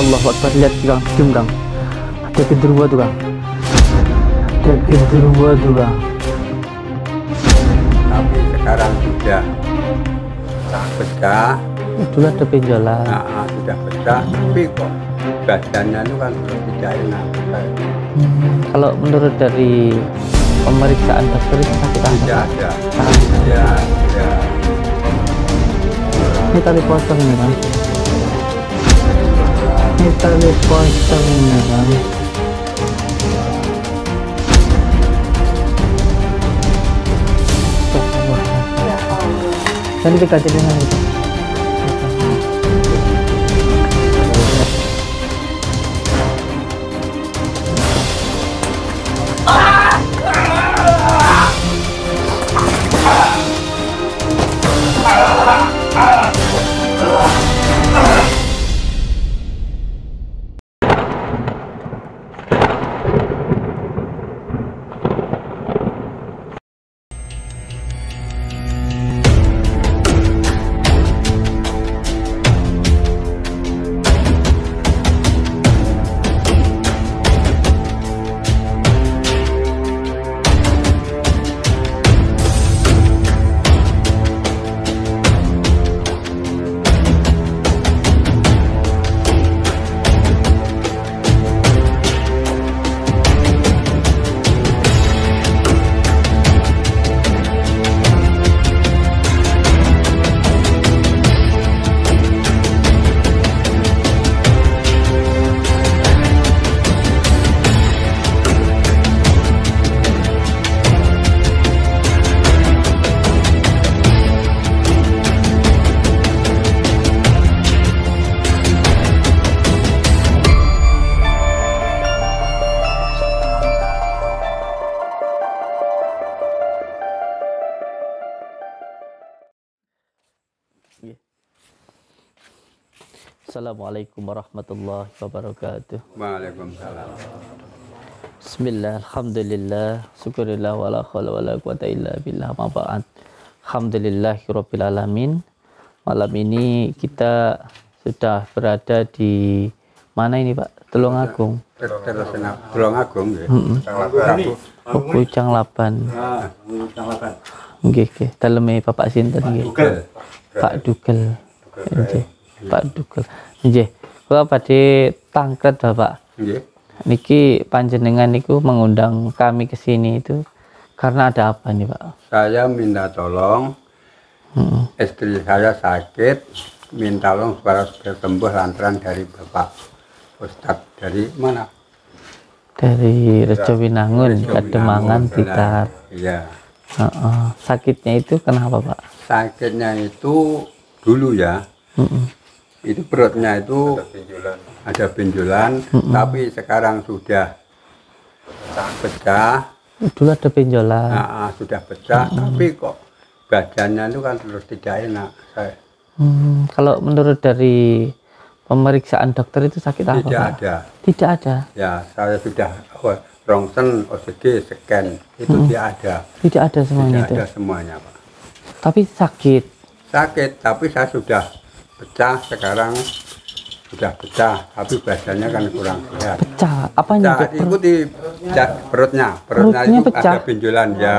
Allah Akbar. Lihat Kang, cium Kang. Ada genderuwo tuh Kang. Ada genderuwo tuh Kang. Tapi sekarang sudah pecah. Dulu ada benjolan. Nah, sudah pecah, tapi kok badannya itu kan tidak enak. Kalau menurut dari pemeriksaan dokter itu sakit apa? Tidak ada. Ya. Ini tali pocong nih Kang. Ini tali pocong nih Kang. Jadi dikasih dengan itu. Assalamualaikum warahmatullahi wabarakatuh. Waalaikumsalam. Bismillah, alhamdulillah, syukurillah, wala khawla wala quwata illa billah, ma ba'd. Alhamdulillahirabbil alamin. Malam ini kita sudah berada di mana ini Pak? Tulungagung. Tulungagung ya. Pucang Laban. Nggih, nggih. Daleme Bapak sinten nggih? Pak Dugel. Nggih. Pak Dugel. Nggih. Kula badhe tangkret Bapak. Nggih. Niki panjenengan niku mengundang kami ke sini itu karena ada apa nih Pak? Saya minta tolong. Istri saya sakit, minta tolong supaya sembuh lantaran dari Bapak Ustadz dari mana? Dari Rejowinangun, Kademangan, Blitar. Iya. Sakitnya itu kenapa Pak? Sakitnya itu dulu ya. Itu perutnya itu ada benjolan, tapi sekarang sudah pecah. Dulu ada benjolan. Sudah pecah, tapi kok badannya itu kan terus tidak enak. Kalau menurut dari pemeriksaan dokter itu sakit apa? Tidak Pak? ada. Tidak ada. Ya, saya sudah rongsen, OCG, scan, itu tidak ada. Tidak ada semuanya Tidak itu. ada semuanya, Pak. Tapi sakit. Sakit, tapi saya sudah pecah, sekarang sudah pecah, tapi badannya kan kurang sehat. Pecah. Apanya? Pecah, ikuti perutnya Perutnya itu pecah. ada benjolan ya.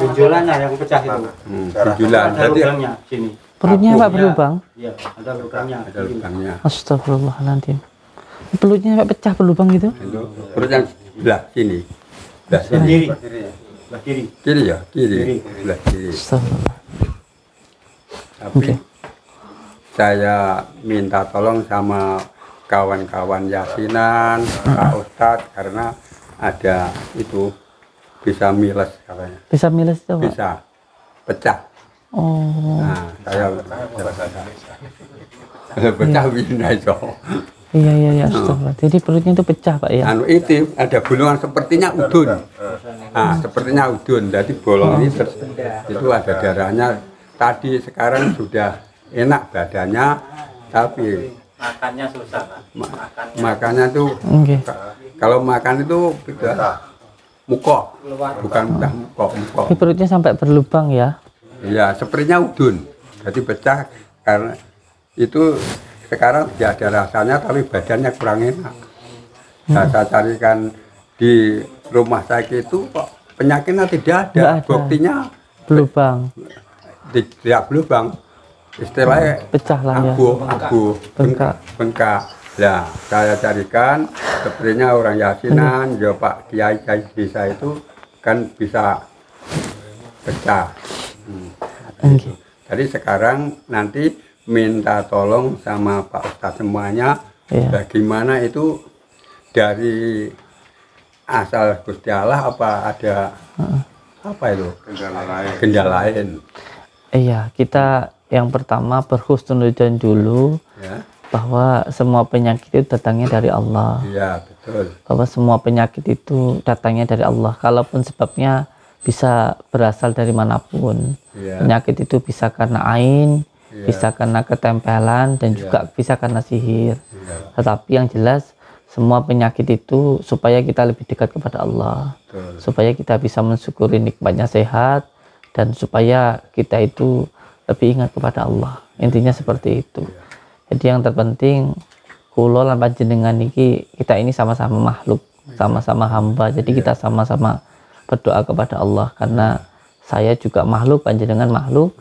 Benjolannya yang pecah itu. Benjolan. Ada Jadi lubangnya sini. Perutnya Pak berlubang? Iya, ada lubangnya. ada lubangnya. Astagfirullahaladzim. Pelutnya sampai pecah berlubang gitu? Itu perutnya sebelah sini. Sebelah Sebelah sini. kiri. Sebelah kiri. Kiri ya, kiri. Kiri. Sebelah kiri. Astagfirullah. Tapi Oke. saya minta tolong sama kawan-kawan yasinan, Pak Ustadz, karena ada itu bisa miles katanya. Bisa miles itu Pak? Bisa pecah. Oh. Nah, saya pecah bisa iso. Iya. Astagfirullah. Jadi perutnya itu pecah Pak ya? Anu itu ada bolongan sepertinya udun. Nah, sepertinya udun. Jadi bolong ini itu ada darahnya. Tadi sekarang sudah enak badannya, tapi Makannya susah, Pak. makannya tuh Oke. kalau makan itu mukok, bukan udah mukok. Tapi perutnya sampai berlubang ya? Iya, sepertinya udun. Jadi pecah karena itu sekarang tidak ada rasanya tapi badannya kurang enak. Nah, saya carikan di rumah sakit itu kok penyakitnya tidak ada, Nggak ada. buktinya Berlubang, tidak berlubang, istilahnya pecah lah ya. abu, Bengkak. bengkak. Nah, saya carikan sepertinya orang yasinan, ya Pak Kiai desa itu kan bisa pecah. Oke. Jadi sekarang nanti minta tolong sama Pak Ustadz semuanya, Iya. bagaimana itu dari asal Gusti Allah apa ada apa itu kendala lain, Iya, kita yang pertama berhusnudzon dulu ya? bahwa semua penyakit itu datangnya dari Allah. Iya betul. Bahwa semua penyakit itu datangnya dari Allah. Kalaupun sebabnya bisa berasal dari manapun. Iya. Penyakit itu bisa karena ain, Iya. bisa karena ketempelan, dan juga bisa karena sihir. Iya. Tetapi yang jelas semua penyakit itu supaya kita lebih dekat kepada Allah. Betul. Supaya kita bisa mensyukuri nikmatnya sehat, dan supaya kita itu lebih ingat kepada Allah. Intinya seperti itu. Jadi yang terpenting kula lan panjenengan iki, kita ini sama-sama makhluk, sama-sama hamba. Jadi kita sama-sama berdoa kepada Allah, karena saya juga makhluk, panjenengan makhluk.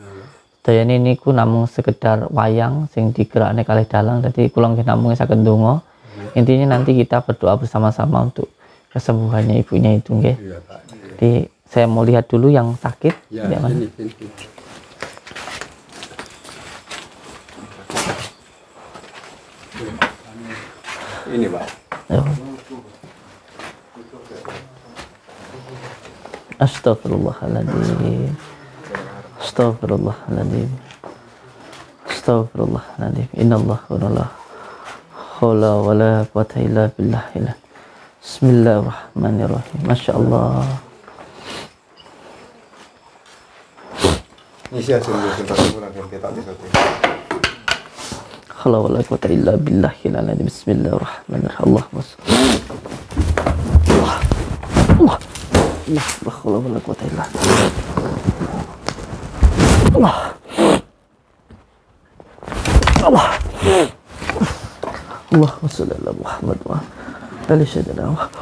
Dayane niku namung sekedar wayang sing digerakne kalih dalang. Jadi kula nggih namung saged ndonga. Intinya nanti kita berdoa bersama-sama untuk kesembuhannya ibunya itu nggih. Iya Pak. Jadi saya mau lihat dulu yang sakit. Ya, Ya, Mas. sini. Ini Pak. Ya. Astagfirullahaladzim. Astagfirullahaladzim. Astagfirullahaladzim. Innallah wa la hawla wa la quwata illa billah. Bismillahirrahmanirrahim. Masya Allah. Isi aja dulu sebentar kurang kita bisa. Hawla wa la quwata illa billah. Bismillahirrahmanirrahim. Allahumma salli. Allah. La hawla wa la quwata illa Allah. Allah. Allahumma shalli ala Muhammad wa ali sayyidina Muhammad.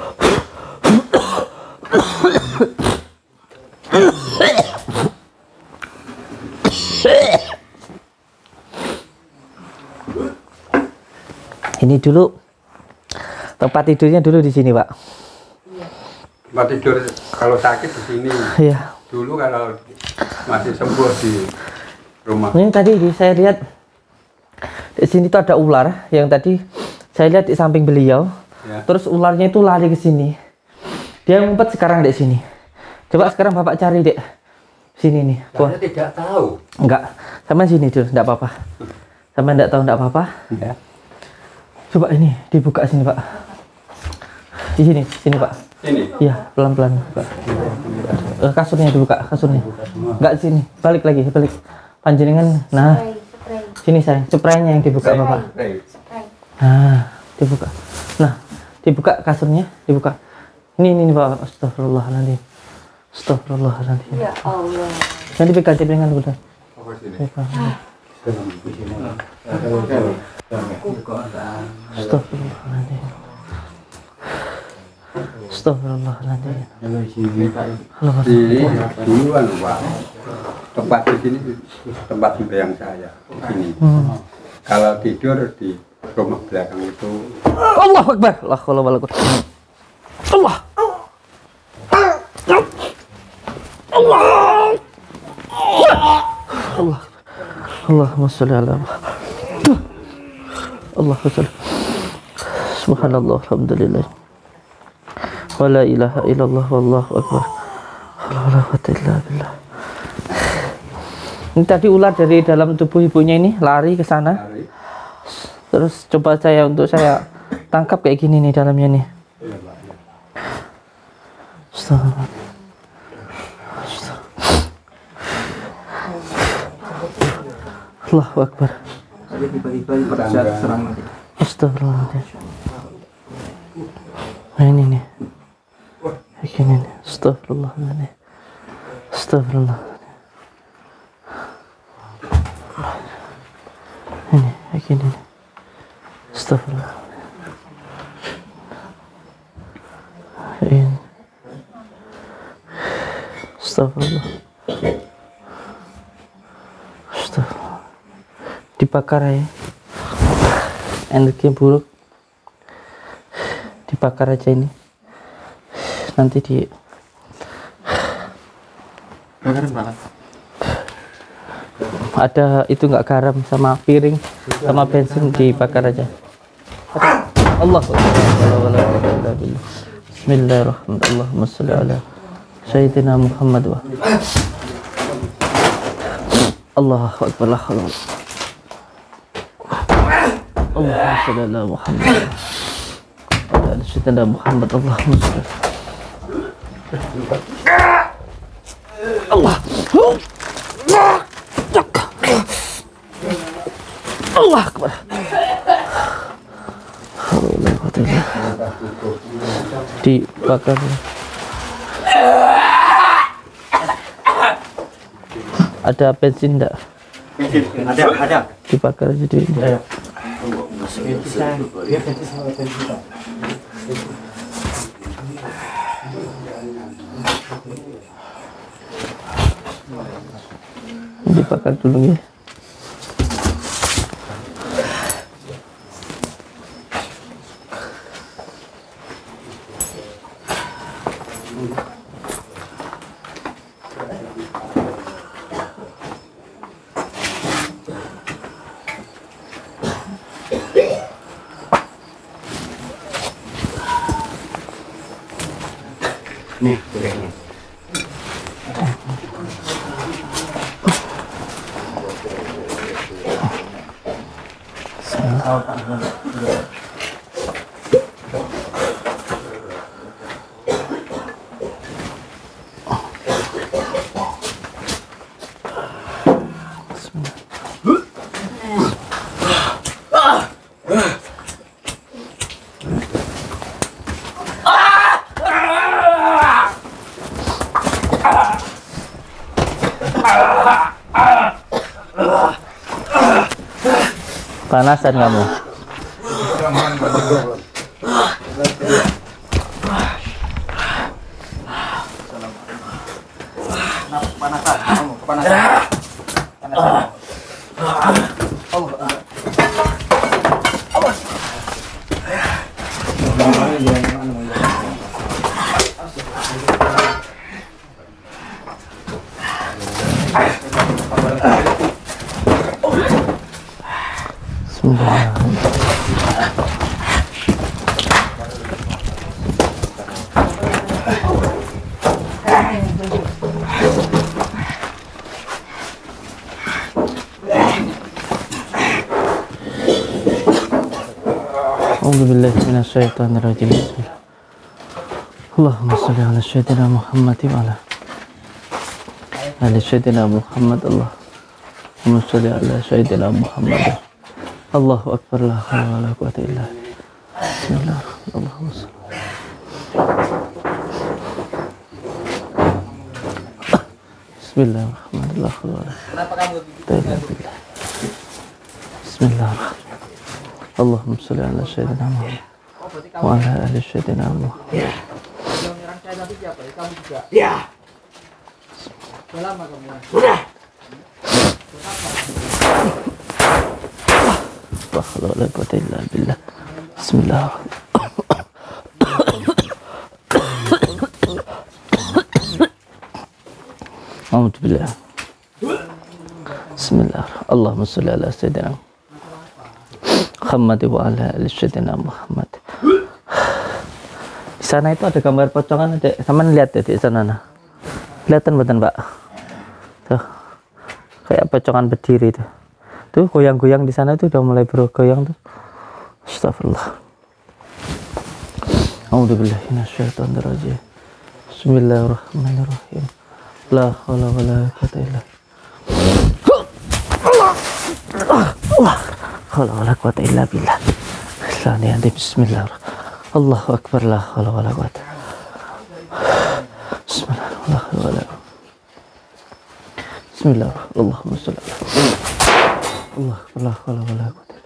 Ini dulu tempat tidurnya dulu di sini, Pak. Tempat tidur kalau sakit di sini. Iya. Dulu kalau masih sembuh di rumah. Ini tadi saya lihat di sini tuh ada ular yang tadi saya lihat di samping beliau. Ya. Terus ularnya itu lari ke sini. Dia ngumpet sekarang di sini. Coba sekarang Bapak cari, Dek. Sini nih. Wah, Saya tidak tahu. enggak. Sama sini dulu, enggak apa-apa. Sama enggak tahu enggak apa-apa. Ya. Coba ini dibuka sini, Pak. Di sini, Pak. Ini. Iya, pelan-pelan, Pak. Kasurnya dibuka, kasurnya. Enggak sini, balik lagi, balik. Panjenengan. Nah, sini sayang, spraynya yang dibuka, Bapak. Nah, dibuka. Nah, dibuka kasurnya, dibuka. Ini Pak. Astagfirullahaladzim. Astagfirullahaladzim. Ya Allah. Yang dipegang udah. Oh, sini. Pegang. Astagfirullahaladzim. Astagfirullahaladzim. Di duluan Pak. Tempat di sini tempat sembahyang saya di sini. Kalau tidur di rumah belakang itu Allah Akbar. La haula wala quwwata. Allah. Allah. Allah. Allahumma shalli ala Muhammad. Allahumma shalli. Subhanallah, alhamdulillah. Wa la ilaha illallah wallahu akbar. La haula wala quwwata illa billah. Ini tadi ular dari dalam tubuh ibunya ini lari ke sana. hari. Terus coba untuk saya tangkap kayak gini nih dalamnya nih. Astagfirullah. Allahu Akbar. Astagfirullahaladzim. Nah ini nih. Begini nih. Astagfirullahaladzim. Astagfirullah. Ini begini nih. Astagfirullah. In. Astagfirullah. Astagfirullah. Dibakar ya. Energi yang buruk dibakar aja ini. Nanti di ada itu nggak garam sama piring sama bensin dibakar aja. Allah Bismillahirrahmanirrahim. Allahumma sholli ala sayyidina Muhammad wa Allahu akbar. Allahumma sholli ala Muhammad wa ala sayyidina Muhammad. Allahumma sholli Allah Allah akbar. Dibakar. Ada bensin enggak? Bensin ada. Dibakar aja dulu. Dibakar dulu ya. Nih, gorengnya. Panasan kamu. A'udzubillahi minasyaitonirrajim. Bismillah. Allahumma shalli ala sayyidina Muhammad wa ala ali sayyidina Muhammad. Allahumma shalli ala sayyidina Muhammad. Allahu akbar, la haula wala quwwata illa billah. Bismillah. Allahumma shalli. Bismillahirrahmanirrahim. Kenapa kamu billah. Bismillahirrahmanirrahim. Allahumma sholli ala sayyidina Muhammad wa ala ali sayyidina Muhammad. Yang nyerang saya nanti siapa? Kamu juga? Ya. Udah lama kamu? Udah. La haula wala quwwata illa billah. Bismillahirrahmanirrahim. Alhamdulillah. Bismillah. Allahumma sholli ala sayyidina Muhammad wa ala ali sayyidina Muhammad. Di sana itu ada gambar pocongan, ada. Teman lihat ya di sana. Nah. Kelihatan betul, Pak? Tuh. Kayak pocongan berdiri itu. Tuh goyang-goyang di sana tuh udah mulai bergoyang tuh. Astagfirullah. A'udzubillahi minasyaitonirrajim. Bismillahirrahmanirrahim. La haula wala quwwata illa billah. Haula wala quwwata illa billah. Bismillah. Allahu akbar, la haula wala quwwata. Bismillah. Bismillah. Allahumma shalli ala. Allah, la haula wala quwwata.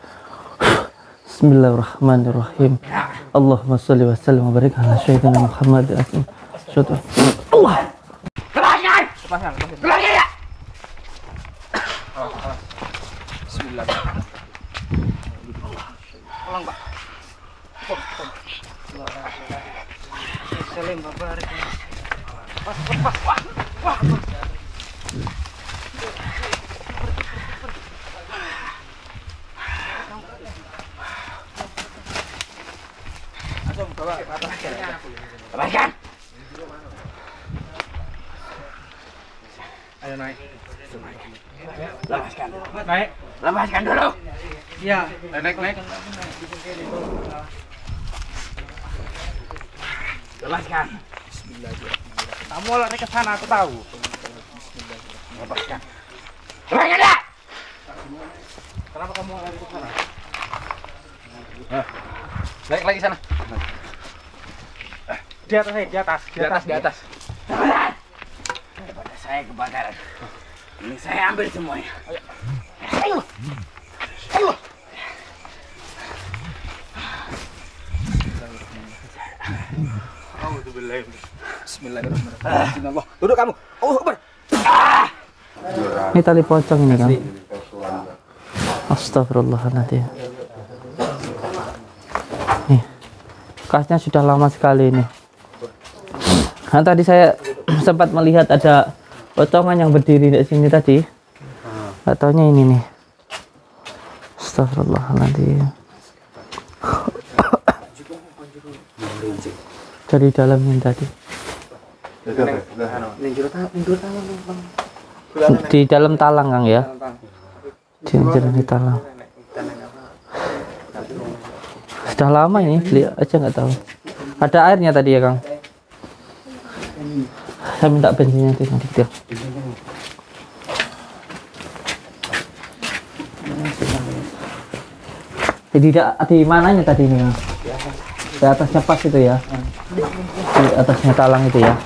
Bismillahirrahmanirrahim. Allahumma sholli wa sallim wa barik ala sayyidina Muhammad. Allah. Ayo naik. Lepaskan. Naik. Lepaskan dulu. Iya. Naik. Lepaskan. Kamu oleh ke sana, aku tahu. Lepaskan. Lepaskan dah. Kenapa kamu oleh ke sana? Naik lagi sana. Di atas. Di atas. Daripada saya kebakaran. Ini saya ambil semuanya. Ayo. Bismillahirrahmanirrahim. Allah. Duduk kamu. Oh, Akbar. Ini tali pocong ini kan. Astagfirullahaladzim. Nih, kasnya sudah lama sekali ini. Nah, tadi saya sempat melihat ada pocongan yang berdiri di sini tadi. Nggak taunya ini nih. Astagfirullahaladzim. Dari dalam ini tadi. Di dalam talang Kang ya. Di talang. Sudah lama ini, beli aja nggak tahu. Ada airnya tadi ya Kang. Saya minta bensinnya dikit ya. Di mananya tadi ini Kang? Di atasnya pas itu ya. Di atasnya talang itu ya.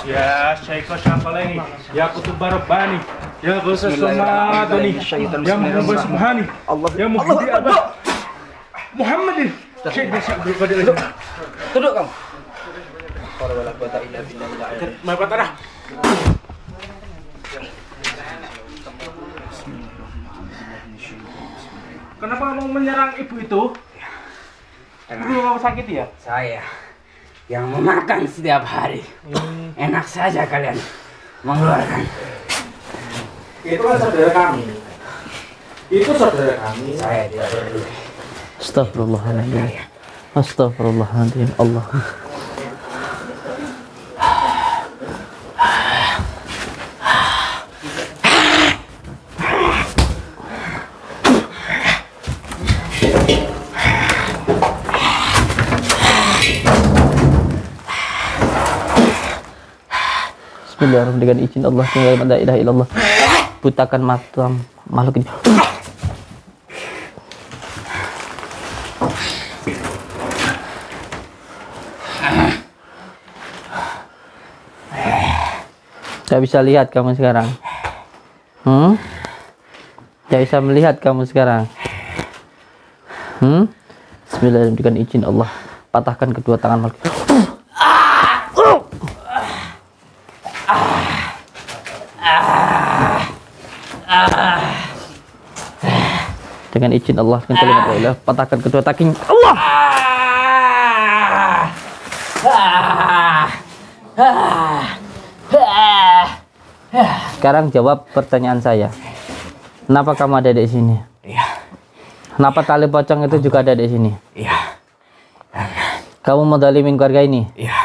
Ya Syaikhul Syafalaini, ya Kutub Rabbani, ya Ghusus Samadani, ya Muhammad Subhani, ya Muhammad Abba Muhammadin. Syekh Abdul Qadir. Duduk kamu. Mepet dah. Kenapa kamu menyerang ibu itu? Ibu kamu sakit ya? Saya yang memakan setiap hari. Enak saja kalian mengeluarkan. Itu kan saudara kami. Saya tidak peduli. Astagfirullahaladzim. Astagfirullahaladzim. Allah. Bismillahirrahmanirrahim. Dengan izin Allah, la ilaha illallah. Butakan mata makhluk ini. Tidak bisa lihat kamu sekarang. Tidak bisa melihat kamu sekarang. Bismillahirrahmanirrahim. Dengan izin Allah, patahkan kedua tangan makhluk. Dengan izin Allah, dengan kalimat la ilaha, patahkan kedua taking Allah. Sekarang jawab pertanyaan saya. Kenapa kamu ada di sini? Iya. Kenapa tali pocong itu juga ada di sini? Iya. Kamu mau zalimin keluarga ini? Iya.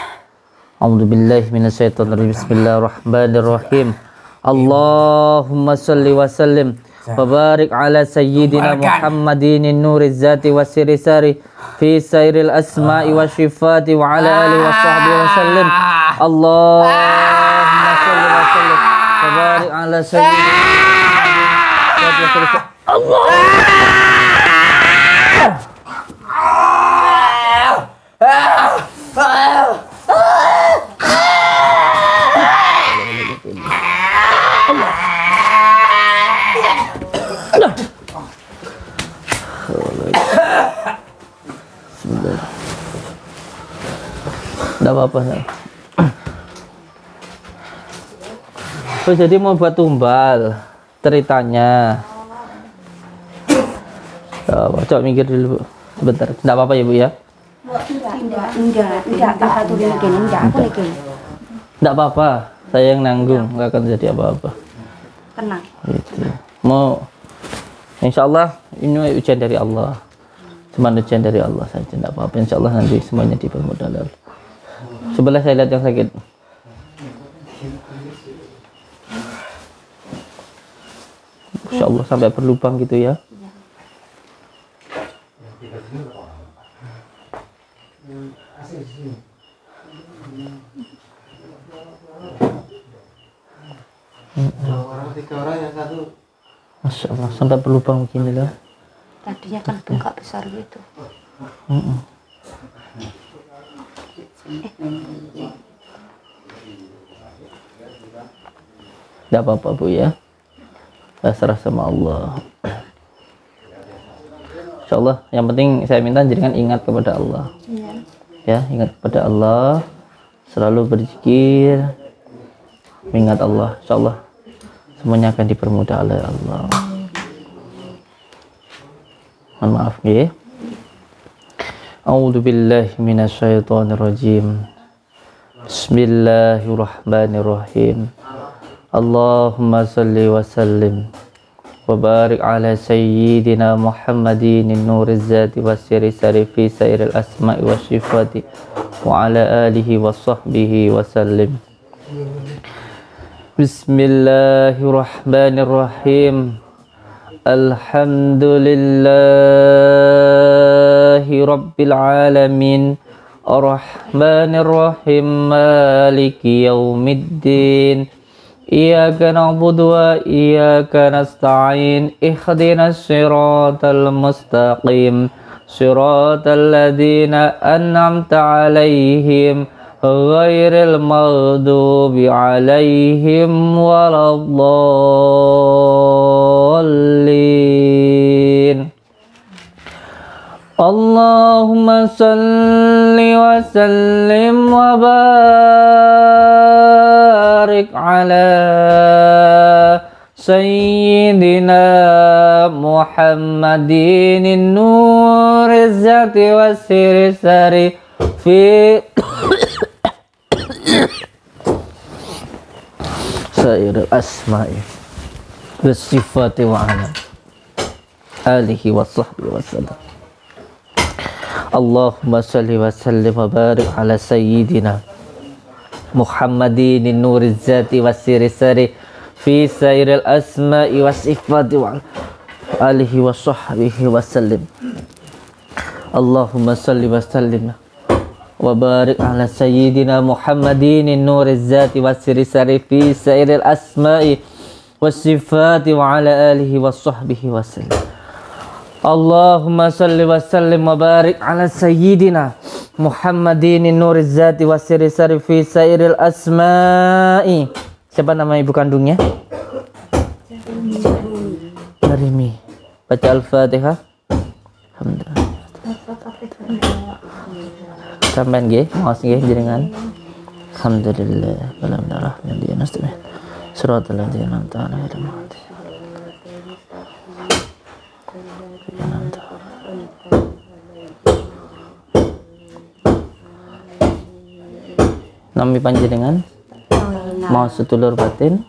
A'udzubillahi minasyaitonirrajim. Bismillahirrahmanirrahim. Allahumma sholli wa sallim wa barik ala sayyidina Muhammadin nuriz zati wa siri fi sairil asma'i wa shifati wa ala alihi wa sahbihi wa sallim. Allahumma sholli wa sallim wa barik ala sayyidina Muhammadin. Allah. Enggak apa-apa. Oh, jadi mau buat tumbal ceritanya. Coba mikir dulu, Bu. Sebentar. Enggak apa-apa ya, Bu ya? Enggak, tak turun gini, enggak aku lagi. Enggak apa-apa. Saya yang nanggung, enggak akan jadi apa-apa. Tenang. Gitu. Mau insya Allah ini ujian dari Allah. Cuma ujian dari Allah saja, enggak apa-apa. Insya Allah nanti semuanya dipermudah. Sebelah saya lihat yang sakit. Insya Allah sampai berlubang gitu ya. Masya Allah sampai berlubang begini lah. Tadinya kan bengkak besar gitu. Tidak apa-apa Bu ya. Pasrah sama Allah. Insya Allah yang penting saya minta jangan ingat kepada Allah. Ya, ingat kepada Allah. Selalu berzikir. Mengingat Allah. Insya Allah semuanya akan dipermudah oleh Allah. Mohon maaf ya. A'udzu billahi minasyaitonir rajim. Bismillahirrahmanirrahim. Allahumma salli wa sallim wa barik ala sayyidina Muhammadin nuriz zati wasiri sarifi sairil asma'i wasyifati wa ala alihi wa sahbihi wa sallim. Bismillahirrahmanirrahim. Alhamdulillahi rabbil alamin. Ar-Rahmanir-Rahim. Maliki yaumiddin. Iyyaka na'budu wa iyyaka nasta'in. Ihdinas siratal mustaqim. Siratal ladzina an'amta 'alaihim ghairil maghdubi 'alaihim waladdallin. Allahumma salli wa sallim wa barik ala sayyidina Muhammadin nuriz zati wasiri sari fi sairil asma'i wasifati wa ala alihi wa sahbihi wa sallam. Allahumma salli wa sallim wa barik ala sayyidina Muhammadin nuriz zati wasiri sari fi sairil asma'i wasifati wa alihi wa sahbihi wa sallim. Allahumma salli wa sallim wa barik ala sayyidina Muhammadin nuriz zati wasiri sari fi sairil asma'i wasifati wa ala alihi wa sahbihi wa sallim. Allahumma salli wa sallim wa barik ala sayyidina Muhammadin nuriz zati wasiri sari fi sairil asma'i. Siapa nama ibu kandungnya? Narimi. Baca Al-Fatihah. Alhamdulillah. Sampai nggih, maos nggih jenengan. Alhamdulillah. Alhamdulillah. Suratul ladzina an'amta 'alaihim. Nami panjenengan mau sedulur batin,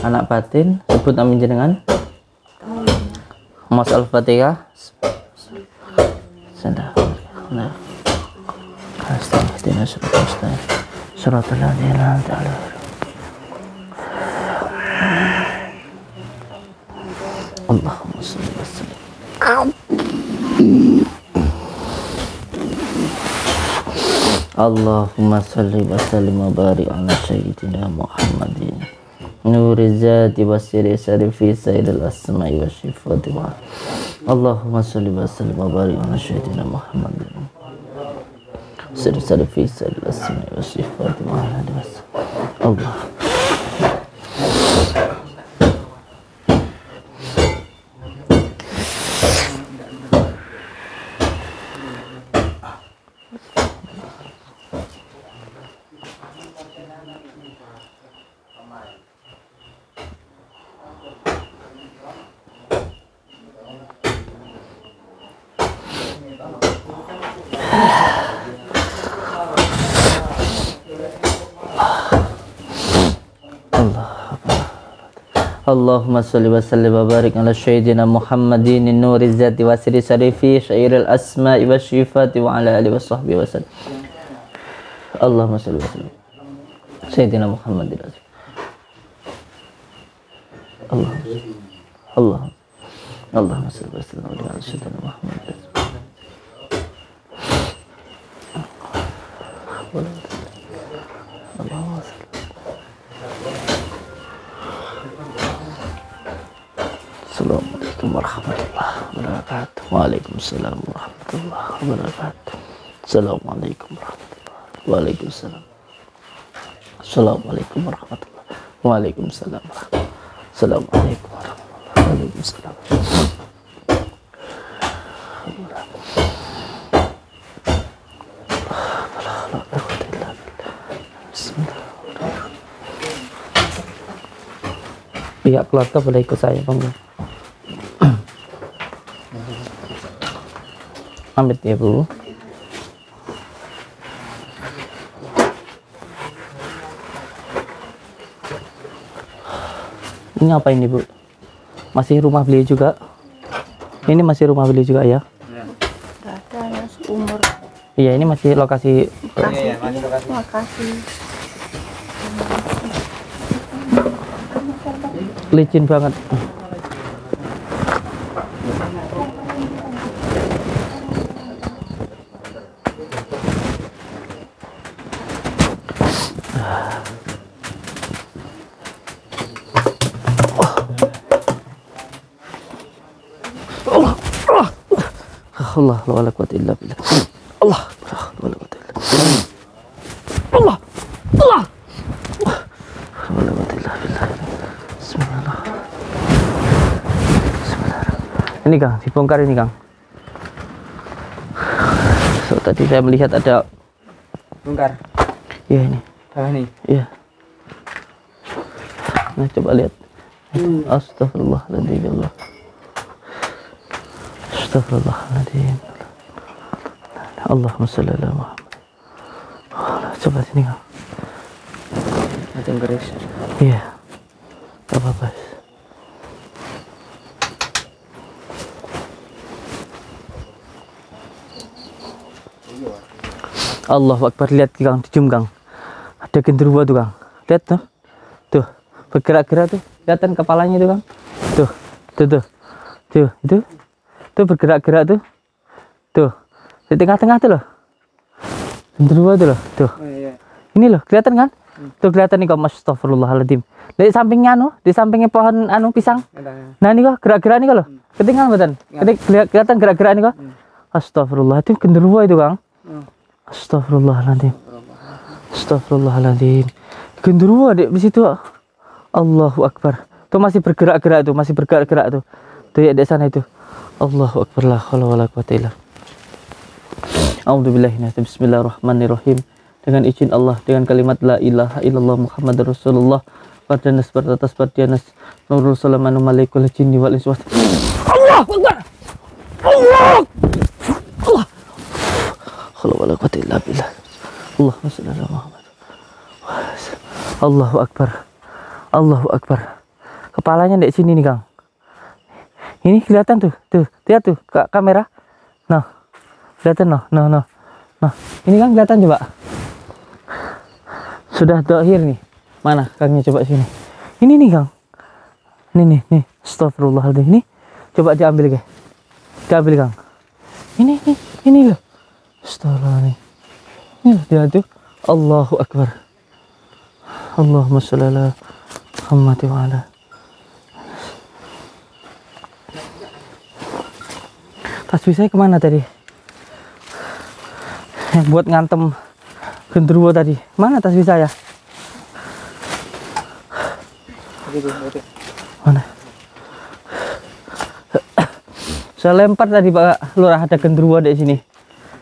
anak batin, sebut nami jenengan. Mas Al-Fatihah. Sudah. Nah. Astagfirullah. Suratul ladzina an'amta 'alaihim. Allahumma shalli wa sallim. Allahumma salli wa sallim wa barik ala sayyidina Muhammadin nuriz zati wasiri sari fi sairil asma'i wasyifati wa Allahumma salli wa sallim wa barik ala sayyidina Muhammadin sari fi sairil asma'i wasyifati wa Allah. Allahumma salli wa sallim wa barik ala sayyidina Muhammadin nuri zati wa siri syarifi syairil asma'i wa syifati wa ala alihi wa sahbihi wa sallam. Allahumma salli wa sallim sayyidina Muhammadin. Allahumma salli wa sallim ala sayyidina Muhammadin. Assalamualaikum warahmatullahi wabarakatuh. Waalaikumsalam warahmatullahi wabarakatuh. Assalamualaikum warahmatullahi wabarakatuh. Waalaikumsalam. Assalamualaikum warahmatullahi wabarakatuh. Waalaikumsalam. Assalamualaikum warahmatullahi wabarakatuh. Pihak keluarga boleh ikut saya, Bang. Amit ya, Bu. Ini apa ini, Bu? Masih rumah beliau juga? Ini masih rumah beliau juga ya? Enggak ada ya seumur. Iya, ini masih lokasi. Makasih. Licin banget. Allah la wala quwwata illa billah. Allah la wala quwwata illa billah. Allah Allah la wala quwwata illa billah. Bismillah. Bismillah. Ini Kang, dibongkar ini Kang. So, tadi saya melihat ada Bongkar. iya ini. Bawah nih. Iya. Nah, coba lihat. Astagfirullahaladzim ya Allah. Astagfirullahaladzim. Allahumma shalli ala Muhammad. Coba sini Kang. Macam keris. Iya. Gak apa-apa. Allahu Akbar, lihat Kang, dicium Kang. Ada genderuwo tuh Kang. Lihat tuh. Tuh, bergerak-gerak tuh. Kelihatan kepalanya tuh Kang. Tuh, tuh. Tuh, itu. Tuh bergerak-gerak tuh. Tuh. Di tengah-tengah tuh loh. Genderuwo tuh loh. Tuh. Oh, iya. Ini loh, kelihatan kan? Tuh kelihatan nih kok, astagfirullahaladzim. Di sampingnya di sampingnya pohon pisang. Nah ini kok gerak-gerak nih kok loh. Ketinggalan betul. Kelihatan gerak-gerak nih kok. Astagfirullah, itu genderuwo itu Kang. Astagfirullahaladzim. Astagfirullahaladzim. Genderuwo di situ. Allahu Akbar. Tuh masih bergerak-gerak tuh, masih bergerak-gerak tuh. Tuh ya di sana itu. Allahu Akbar, la haula wala quwwata illa billah. A'udzubillahi minasyaitonir bismillahirrahmanirrahim. Dengan izin Allah, dengan kalimat la ilaha illallah Muhammadur Rasulullah Wardanas beratas bardianas Nurul salamanu malaikul jinni wal insi. Allah Akbar. Allah Allah Allah wala quwwata illa billah. Allahumma shalli ala Muhammad. Allahu Akbar. Allahu Akbar. Kepalanya di sini nih Kang. Ini kelihatan tuh. Tuh, lihat tuh kamera. Nah. Kelihatan noh. Nah, ini Kang kelihatan coba. Sudah dohir nih. Mana Kangnya, coba sini. Ini nih Kang. Nih. Astagfirullahaladzim. Ini coba diambil, diambil Kang. Ini loh. Astagfirullahaladzim. Ini loh dia tuh. Allahu Akbar. Allahumma sholli ala Muhammad wa ala. Tasbih saya kemana tadi? Buat ngantem genderuwo tadi. Mana tasbih saya? Mana? Saya lempar tadi Pak Lurah, ada genderuwo di sini.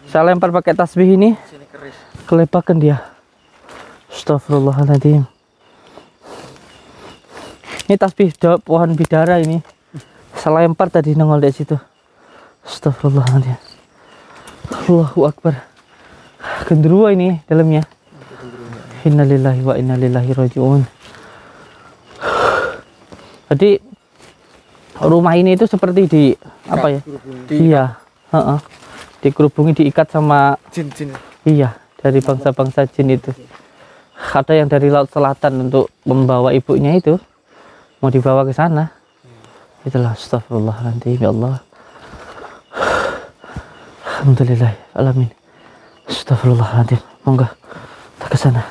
Saya lempar pakai tasbih ini. Kelepakan dia. Astagfirullahaladzim. Ini tasbih pohon bidara ini. Saya lempar tadi nongol di situ. Astagfirullahaladzim. Allahu Akbar. Genderuwo ini dalamnya. Innalillahi wa inna ilaihi raji'un. Jadi rumah ini itu seperti di apa ya? Iya, dikerubungi, diikat sama Jin-jin. iya, dari bangsa-bangsa jin itu. Ada yang dari laut selatan untuk membawa ibunya itu, mau dibawa ke sana. Itulah, astagfirullahaladzim, ya Allah. Alhamdulillah, alamin. Astagfirullahaladzim, monggo kita ke sana.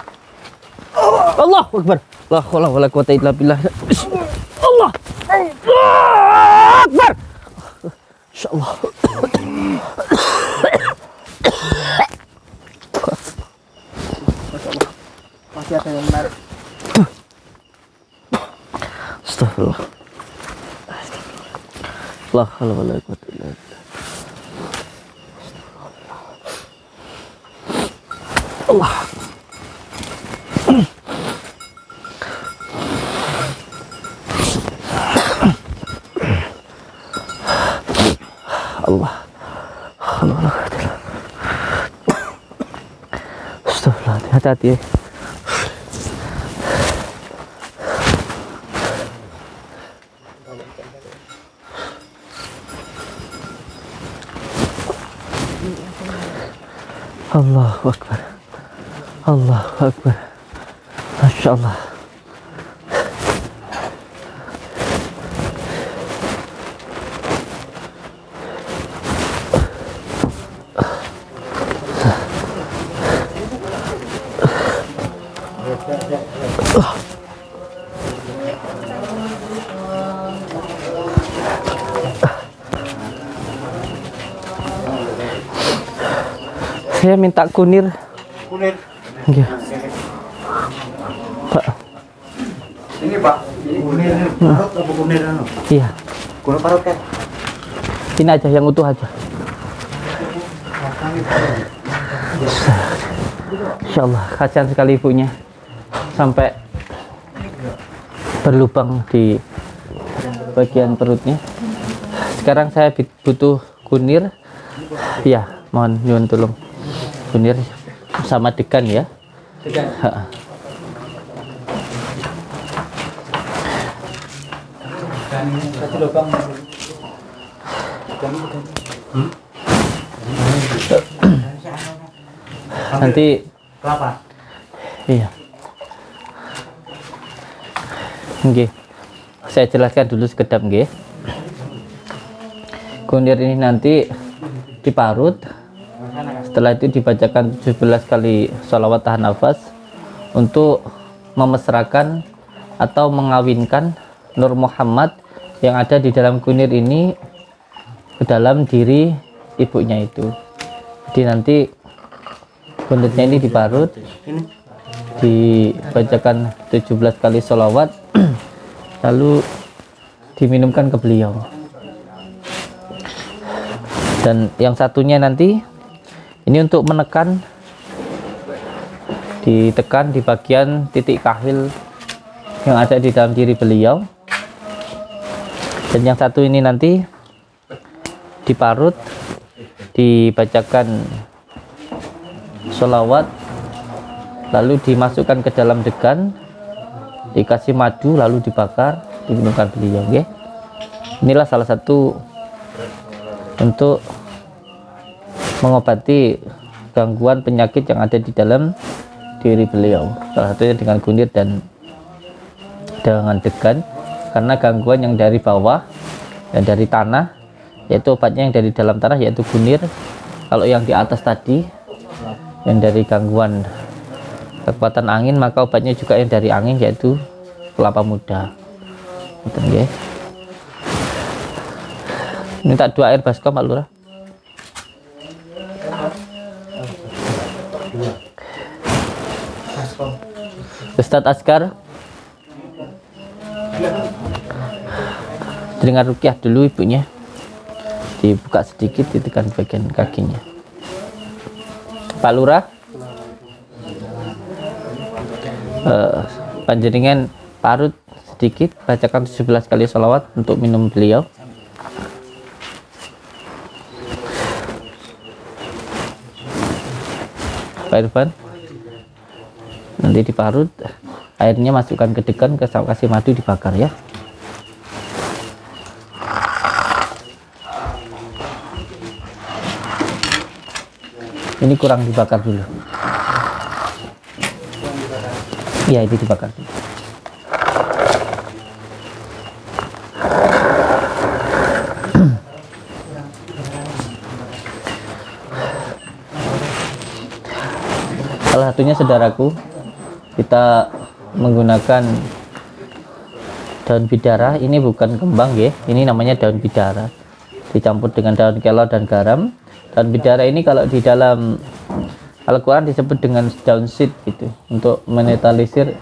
Allahu Akbar. La haula wala quwata illa billah. Allah. Akbar. Insyaallah. Masih ada yang menarik. Astagfirullah. La haula wala quwata illa billah. Allah. Allah. Astagfirullah, hati-hati ya. Allahu Akbar. Allahu Akbar. Masya Allah. Saya minta kunir. Kunir. Iya. Pak. Ini Pak. Kunir. Parut apa kunir anu? Iya. Kunir parut kan? Ini aja yang utuh aja. Insya Allah, kasihan sekali ibunya sampai berlubang di bagian perutnya. Sekarang saya butuh kunir. Ya, mohon nyuwun tolong. Kunir sama degan ya. Degan. Satu lubang. Nanti Kelapa. iya. Nggih. Saya jelaskan dulu sekedap nggih. Kunir ini nanti diparut. Setelah itu dibacakan 17 kali sholawat tahan nafas untuk memesrakan atau mengawinkan Nur Muhammad yang ada di dalam kunir ini ke dalam diri ibunya itu. Jadi nanti kunirnya ini diparut, dibacakan 17 kali sholawat, lalu diminumkan ke beliau. Dan yang satunya nanti ini untuk menekan, ditekan di bagian titik kahil yang ada di dalam diri beliau. Dan yang satu ini nanti diparut, dibacakan sholawat, lalu dimasukkan ke dalam degan, dikasih madu, lalu dibakar, diminumkan beliau. Okay? Inilah salah satu untuk mengobati gangguan penyakit yang ada di dalam diri beliau, salah satunya dengan kunir dan dengan degan, karena gangguan yang dari bawah dan dari tanah, yaitu obatnya yang dari dalam tanah yaitu kunir. Kalau yang di atas tadi yang dari gangguan kekuatan angin, maka obatnya juga yang dari angin yaitu kelapa muda. Betul, okay? Minta 2 air baskom Pak Lurah. Ustadz Askar, dengar rukyah dulu ibunya, dibuka sedikit, ditekan bagian kakinya. Pak Lurah, panjenengan parut sedikit, bacakan 17 kali sholawat untuk minum beliau. Pak Irfan, nanti diparut, airnya masukkan ke degan, kasih madu, dibakar ya. Ini kurang dibakar dulu. Iya, itu dibakar dulu. Salah satunya saudaraku, kita menggunakan daun bidara. Ini bukan kembang ya, ini namanya daun bidara dicampur dengan daun kelor dan garam. Daun bidara ini kalau di dalam Al-Quran disebut dengan daun seed gitu, untuk menetralisir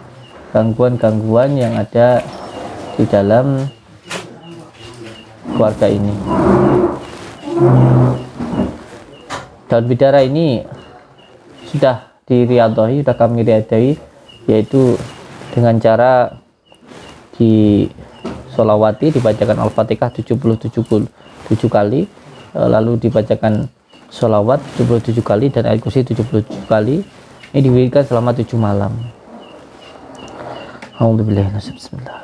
gangguan-gangguan yang ada di dalam keluarga ini. Daun bidara ini sudah diriadahi, sudah kami riadahi, yaitu dengan cara di solawati, dibacakan Al-Fatihah 77 kali, lalu dibacakan solawat 77 kali dan ayat kursi 77 kali. Ini diwiridkan selama 7 malam. Alhamdulillah, bismillah,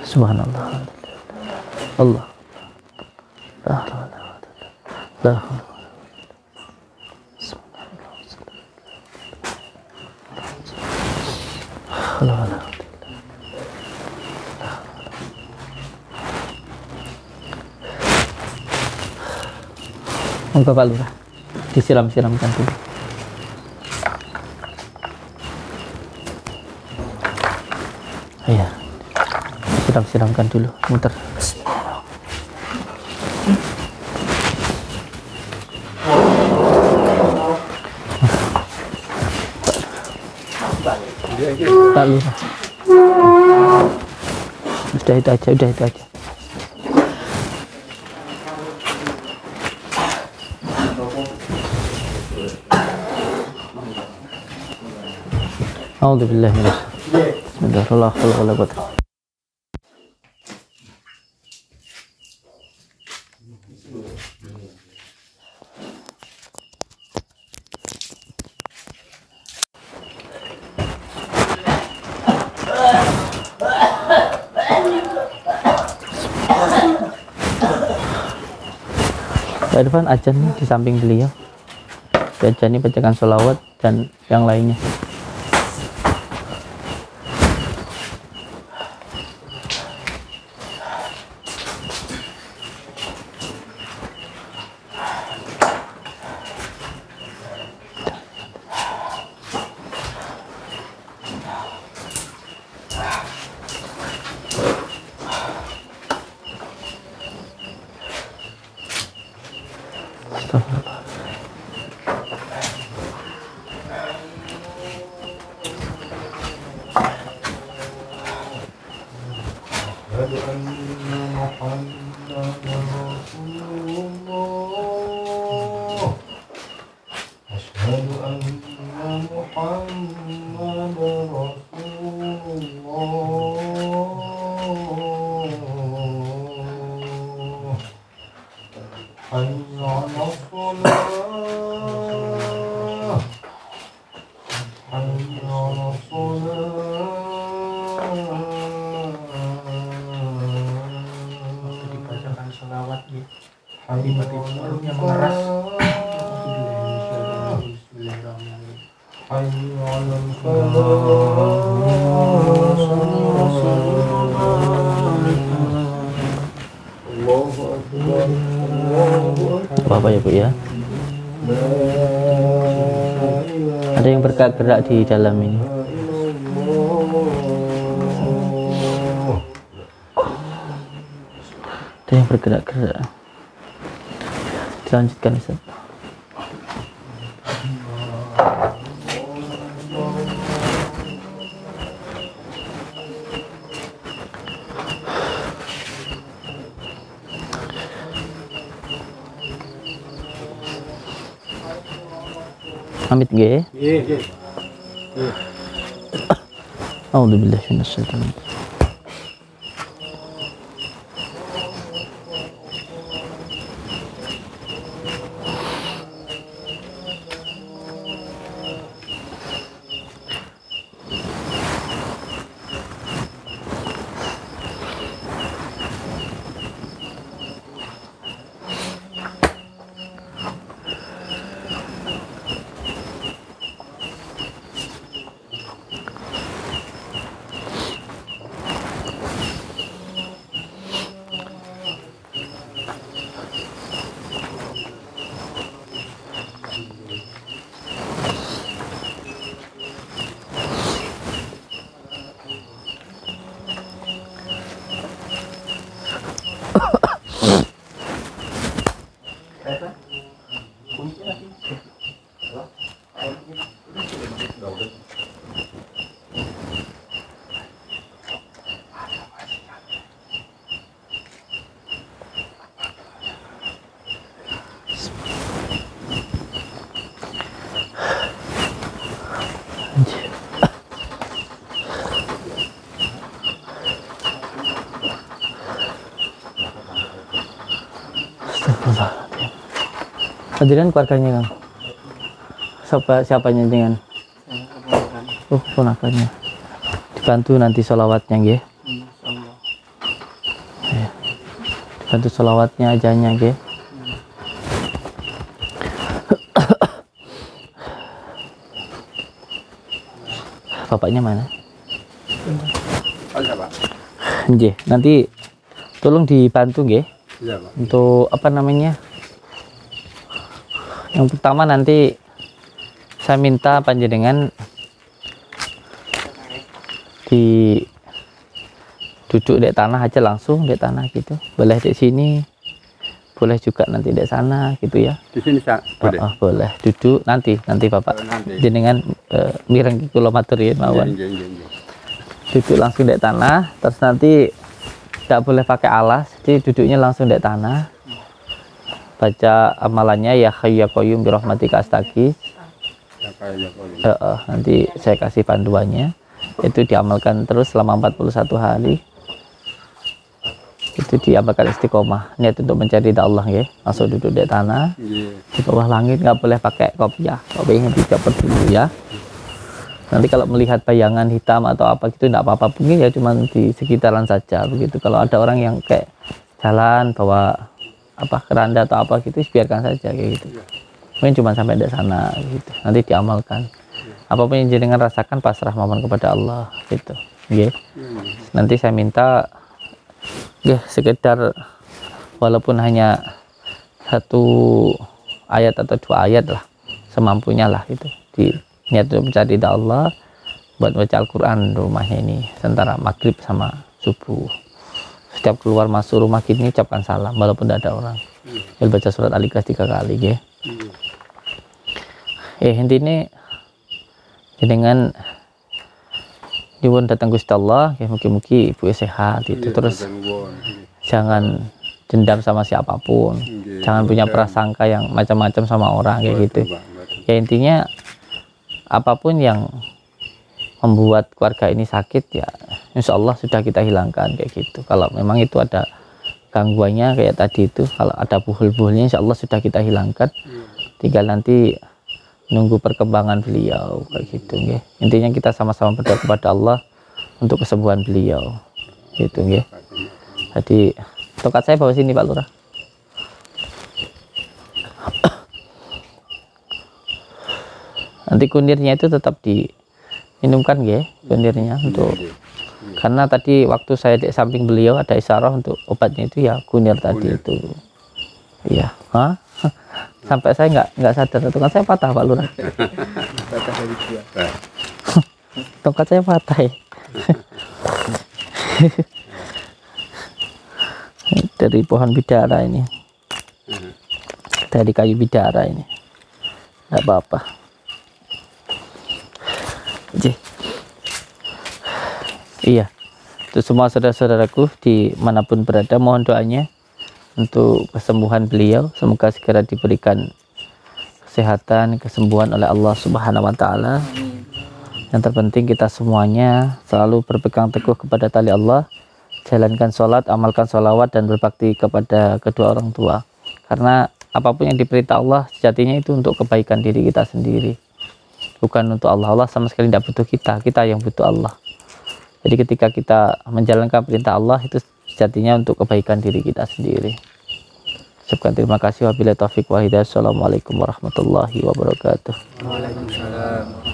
subhanallah, Allah, la hawla la hawla. Bapak Lurah, disiram-siramkan dulu. Iya, siram-siramkan dulu, muter. Pak Lurah, udah itu aja. Alhamdulillah, bismillahirrahmanirrahim. Pak Irfan, ajan nih di samping beliau. Ajan ini bacakan sholawat dan yang lainnya. Bapak ya Bu ya, ada yang bergerak di dalam ini. Ada yang bergerak-gerak. Dilanjutkan Ustaz. Amit nggih? Nggih. A'udzubillahi minasyaitonir rajim. Hadirin keluarganya Kang. Siapanya dengan? Oh, ponakannya. Dibantu nanti sholawatnya nggih. Ya. Dibantu sholawatnya ajanya nggih. Bapaknya mana? Ada Pak. Nggih, nanti tolong dibantu nggih. Iya Pak. Untuk apa namanya? Yang pertama nanti saya minta panjenengan di duduk di tanah aja langsung di tanah gitu. Boleh di sini, boleh juga nanti di sana gitu ya. Di sini boleh. Boleh duduk nanti Bapak. Nanti. Jenengan mireng kula maturi mawon. Nggih, nggih, nggih. Duduk langsung di tanah, terus nanti tidak boleh pakai alas, jadi duduknya langsung di tanah. Baca amalannya ya Hayyu ya Qayyum bi rahmatika astaghiits. Ya, kayak Pak. Nanti saya kasih panduannya, itu diamalkan terus selama 41 hari. Itu diamalkan istiqomah, niat untuk mencari ridha Allah ya. Langsung duduk di tanah, Nggih. di bawah langit, nggak boleh pakai kopiah, kopiahnya dicopot dulu ya. Nanti kalau melihat bayangan hitam atau apa gitu enggak apa-apa, mungkin ya cuma di sekitaran saja begitu. Kalau ada orang yang kayak jalan bawa apa keranda atau apa gitu, biarkan saja kayak gitu. Mungkin cuma sampai di sana gitu. Nanti diamalkan. Apapun yang jenengan rasakan pasrah mohon kepada Allah gitu. Nggih. Nanti saya minta ya sekedar walaupun hanya 1 ayat atau 2 ayat lah, semampunya lah itu. Di niat untuk mencari ridha Allah, buat baca Al-Quran rumahnya ini antara maghrib sama subuh. Setiap keluar masuk rumah gini ucapkan salam walaupun tidak ada orang. Baca surat Al-Ikhlas 3 kali ya. Intinya dengan nyuwun datang Gusti Allah ya, mugi-mugi ibu sehat itu. Terus jangan dendam sama siapapun, jangan punya prasangka yang macam-macam sama orang kayak gitu ya. Intinya apapun yang membuat keluarga ini sakit ya insya Allah sudah kita hilangkan kayak gitu. Kalau memang itu ada gangguannya kayak tadi itu, kalau ada buhul-buhulnya insya Allah sudah kita hilangkan, tinggal nanti nunggu perkembangan beliau kayak gitu ya. Intinya kita sama-sama berdoa kepada Allah untuk kesembuhan beliau gitu ya. Jadi tongkat saya bawa sini Pak Lurah. Nanti kunirnya itu tetap diminumkan ya, kunirnya untuk, karena tadi waktu saya di samping beliau ada isyarah untuk obatnya itu ya kunir tadi itu. Iya, sampai saya nggak sadar, tongkat saya patah Pak Lurah. Patah dari dua. Tongkat saya patah ya. Dari pohon bidara ini, dari kayu bidara ini, nggak apa-apa. Iya, untuk semua saudara-saudaraku dimanapun berada, mohon doanya untuk kesembuhan beliau. Semoga segera diberikan kesehatan, kesembuhan oleh Allah Subhanahu wa Ta'ala. Yang terpenting kita semuanya selalu berpegang teguh kepada tali Allah, jalankan sholat, amalkan sholawat, dan berbakti kepada kedua orang tua. Karena apapun yang diperintah Allah sejatinya itu untuk kebaikan diri kita sendiri, bukan untuk Allah. Allah sama sekali tidak butuh kita, kita yang butuh Allah. Jadi ketika kita menjalankan perintah Allah itu sejatinya untuk kebaikan diri kita sendiri. Ucapkan terima kasih. Wabillahi taufiq wa hidayah. Assalamualaikum warahmatullahi wabarakatuh. Waalaikumsalam.